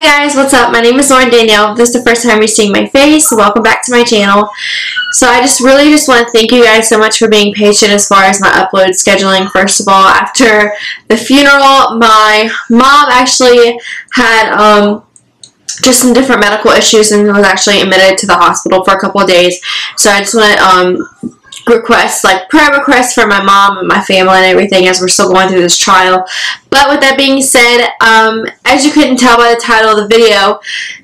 Hey guys, what's up? My name is Lauren Danielle. If this is the first time you're seeing my face, welcome back to my channel. So I really want to thank you guys so much for being patient as far as my upload scheduling. First of all, after the funeral, my mom actually had just some different medical issues and was actually admitted to the hospital for a couple of days. So I just want to requests, like prayer requests for my mom and my family and everything as we're still going through this trial. But with that being said, as you couldn't tell by the title of the video,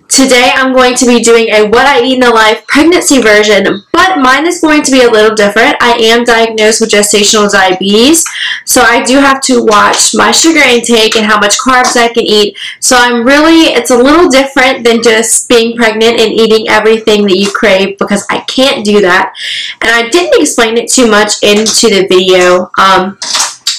today I'm going to be doing a What I Eat in a Life pregnancy version, but mine is going to be a little different. I am diagnosed with gestational diabetes, so I do have to watch my sugar intake and how much carbs I can eat. So it's a little different than just being pregnant and eating everything that you crave, because I can't do that. And I didn't explain it too much into the video.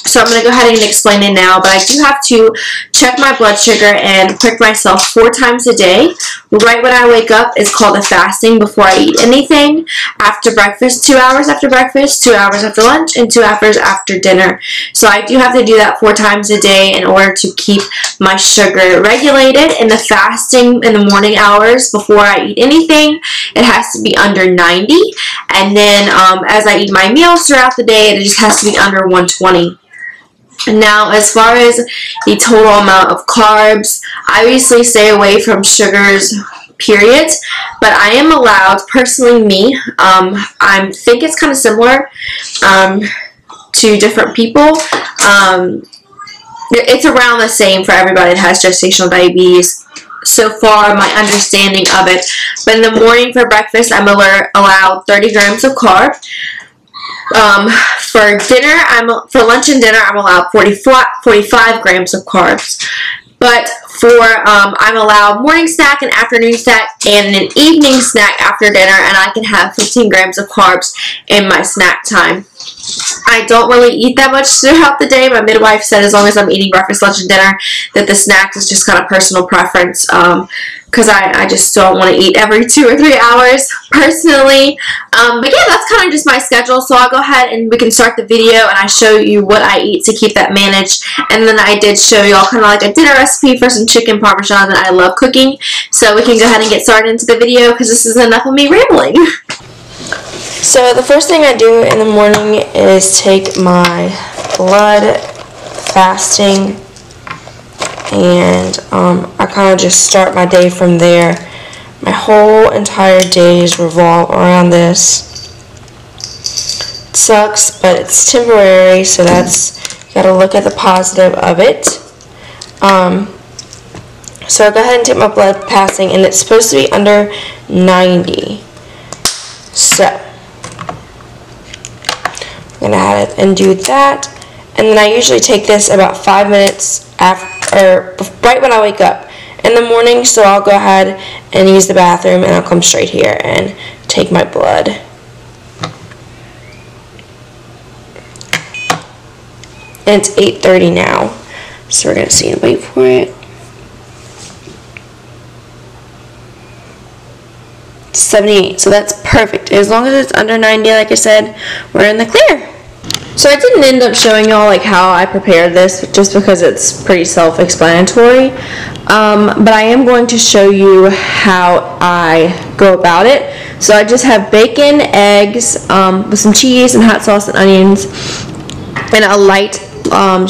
So I'm going to go ahead and explain it now, but I do have to check my blood sugar and prick myself 4 times a day. Right when I wake up is called a fasting before I eat anything. After breakfast, 2 hours after breakfast, 2 hours after lunch, and 2 hours after dinner. So I do have to do that 4 times a day in order to keep my sugar regulated. In the fasting in the morning hours before I eat anything, it has to be under 90. And then as I eat my meals throughout the day, it just has to be under 120. Now, as far as the total amount of carbs, I obviously stay away from sugars, period. But I am allowed, personally me, I think it's kind of similar to different people. It's around the same for everybody that has gestational diabetes. So far, my understanding of it. But in the morning for breakfast, I'm allowed 30 grams of carb. For dinner, for lunch and dinner, I'm allowed 45 grams of carbs. But for, I'm allowed morning snack, an afternoon snack, and an evening snack after dinner, and I can have 15 grams of carbs in my snack time. I don't really eat that much throughout the day. My midwife said as long as I'm eating breakfast, lunch, and dinner, that the snacks is just kind of personal preference, because I just don't want to eat every 2 or 3 hours personally. But yeah, that's kind of just my schedule. So I'll go ahead and we can start the video and I show you what I eat to keep that managed. And then I did show you all kind of like a dinner recipe for some chicken parmesan that I love cooking. So we can go ahead and get started into the video because this is enough of me rambling. So the first thing I do in the morning is take my blood fasting, and I kind of just start my day from there. My whole entire days revolve around this. It sucks, but it's temporary, so you gotta look at the positive of it. So I go ahead and take my blood fasting, and it's supposed to be under 90. So I'm going to add it and do that. And then I usually take this about 5 minutes after, right when I wake up in the morning. So I'll go ahead and use the bathroom and I'll come straight here and take my blood. And it's 8:30 now. So we're going to see and wait for it. 78, so that's perfect. As long as it's under 90, like I said, we're in the clear. So I didn't end up showing y'all like how I prepared this, just because it's pretty self-explanatory. But I am going to show you how I go about it. So I just have bacon, eggs, with some cheese and hot sauce and onions, and a light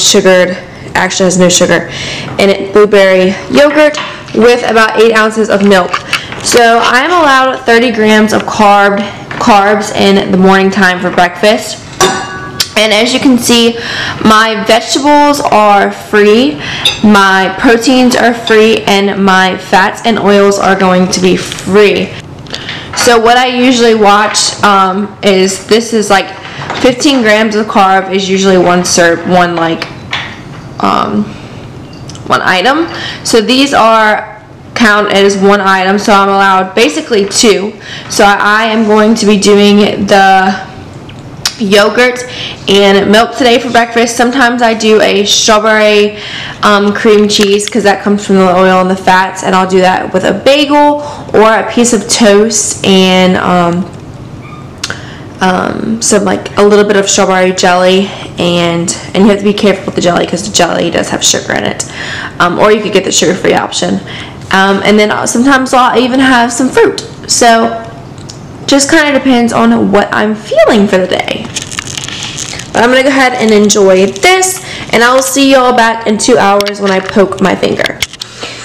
sugared, actually has no sugar in it, blueberry yogurt with about 8 ounces of milk. So I'm allowed 30 grams of carbs in the morning time for breakfast. And as you can see, my vegetables are free, my proteins are free, and my fats and oils are going to be free. So what I usually watch is, this is like 15 grams of carb is usually one item. So these are count as one item, so I'm allowed basically 2. So I am going to be doing the yogurt and milk today for breakfast. Sometimes I do a strawberry cream cheese, because that comes from the oil and the fats, and I'll do that with a bagel or a piece of toast and some, like, a little bit of strawberry jelly, and you have to be careful with the jelly because the jelly does have sugar in it, or you could get the sugar-free option. And then sometimes I'll even have some fruit. So just kind of depends on what I'm feeling for the day. But I'm going to go ahead and enjoy this, and I will see y'all back in 2 hours when I poke my finger.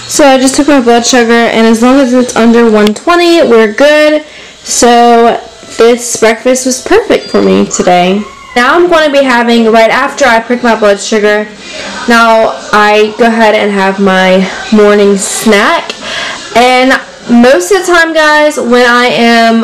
So I just took my blood sugar, and as long as it's under 120, we're good. So this breakfast was perfect for me today. Now I'm going to be having, right after I prick my blood sugar, now I go ahead and have my morning snack. And most of the time, guys, when I am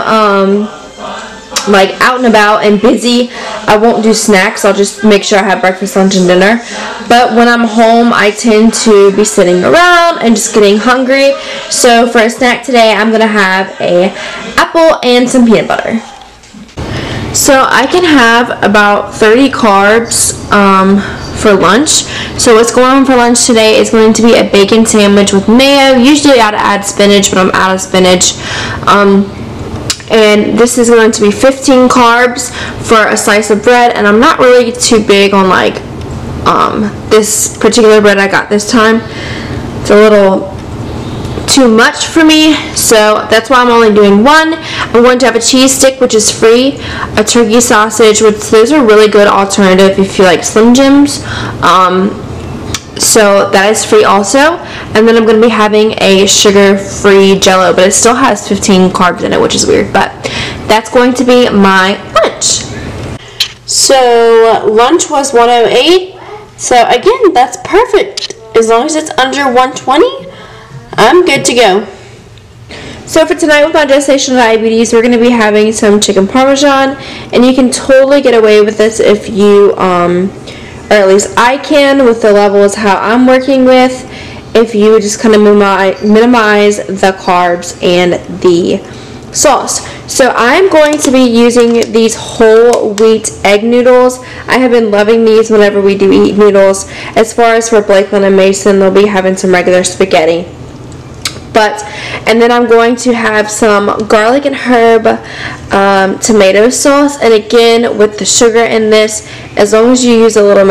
like out and about and busy, I won't do snacks. I'll just make sure I have breakfast, lunch, and dinner. But when I'm home, I tend to be sitting around and just getting hungry. So for a snack today, I'm going to have a apple and some peanut butter. So I can have about 30 carbs for lunch. So what's going on for lunch today is going to be a bacon sandwich with mayo. Usually I'd add spinach, but I'm out of spinach. And this is going to be 15 carbs for a slice of bread, and I'm not really too big on like this particular bread I got this time. It's a little too much for me, so that's why I'm only doing one. I'm going to have a cheese stick, which is free, a turkey sausage, which those are really good alternative if you like Slim Jims. So that is free also. And then I'm going to be having a sugar-free Jell-O, but it still has 15 carbs in it, which is weird. But that's going to be my lunch. So lunch was 108. So again, that's perfect. As long as it's under 120, I'm good to go. So for tonight with my gestational diabetes, we're going to be having some chicken parmesan. And you can totally get away with this if you or at least I can with the levels how I'm working with, if you just kind of minimize the carbs and the sauce. So I'm going to be using these whole wheat egg noodles. I have been loving these whenever we do eat noodles. As far as for Blakeland and Mason, they'll be having some regular spaghetti. And then I'm going to have some garlic and herb tomato sauce, and again with the sugar in this, as long as you use a little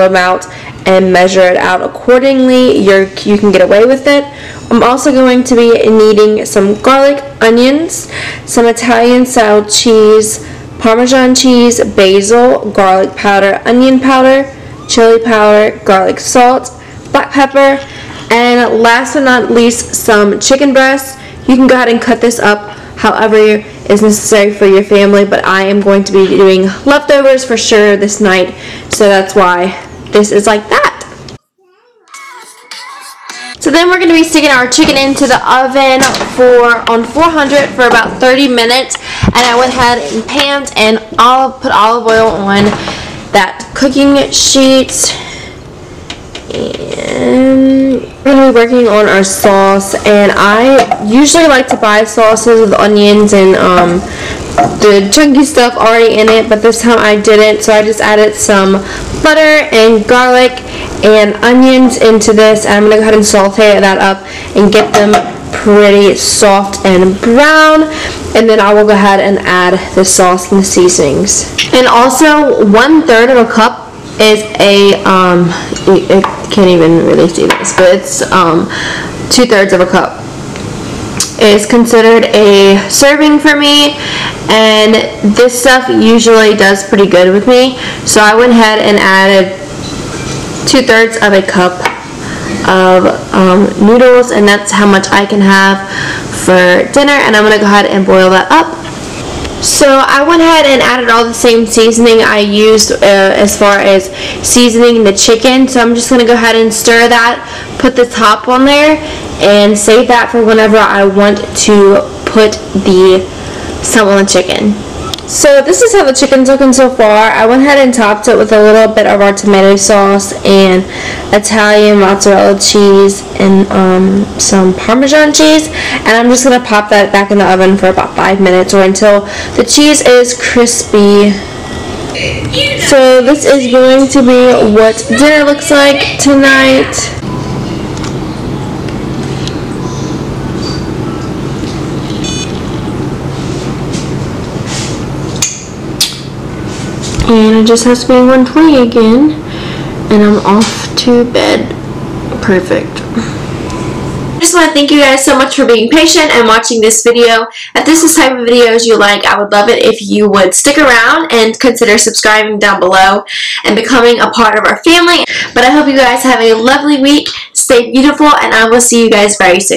amount and measure it out accordingly, you can get away with it. I'm also going to be needing some garlic, onions, some Italian style cheese, Parmesan cheese, basil, garlic powder, onion powder, chili powder, garlic salt, black pepper, and last but not least, some chicken breast. You can go ahead and cut this up however is necessary for your family, but I am going to be doing leftovers for sure this night, so that's why this is like that. So then we're going to be sticking our chicken into the oven on 400 for about 30 minutes, and I went ahead and panned and put olive oil on that cooking sheet. And we're going to be working on our sauce, and I usually like to buy sauces with onions and the chunky stuff already in it, but this time I didn't, so I just added some butter and garlic and onions into this, and I'm going to go ahead and saute that up and get them pretty soft and brown, and then I will go ahead and add the sauce and the seasonings. And also 1/3 of a cup is I can't even really see this, but it's 2/3 of a cup is considered a serving for me, and this stuff usually does pretty good with me, so I went ahead and added 2/3 of a cup of noodles, and that's how much I can have for dinner, and I'm going to go ahead and boil that up. So I went ahead and added all the same seasoning I used as far as seasoning the chicken. So I'm just going to go ahead and stir that, put the top on there, and save that for whenever I want to put the some on the chicken. So this is how the chicken's looking so far. I went ahead and topped it with a little bit of our tomato sauce and Italian mozzarella cheese and some Parmesan cheese, and I'm just going to pop that back in the oven for about 5 minutes or until the cheese is crispy. So this is going to be what dinner looks like tonight. And it just has to be 120 again, and I'm off to bed. Perfect. just want to thank you guys so much for being patient and watching this video. If this is the type of videos you like, I would love it if you would stick around and consider subscribing down below and becoming a part of our family. But I hope you guys have a lovely week. Stay beautiful, and I will see you guys very soon.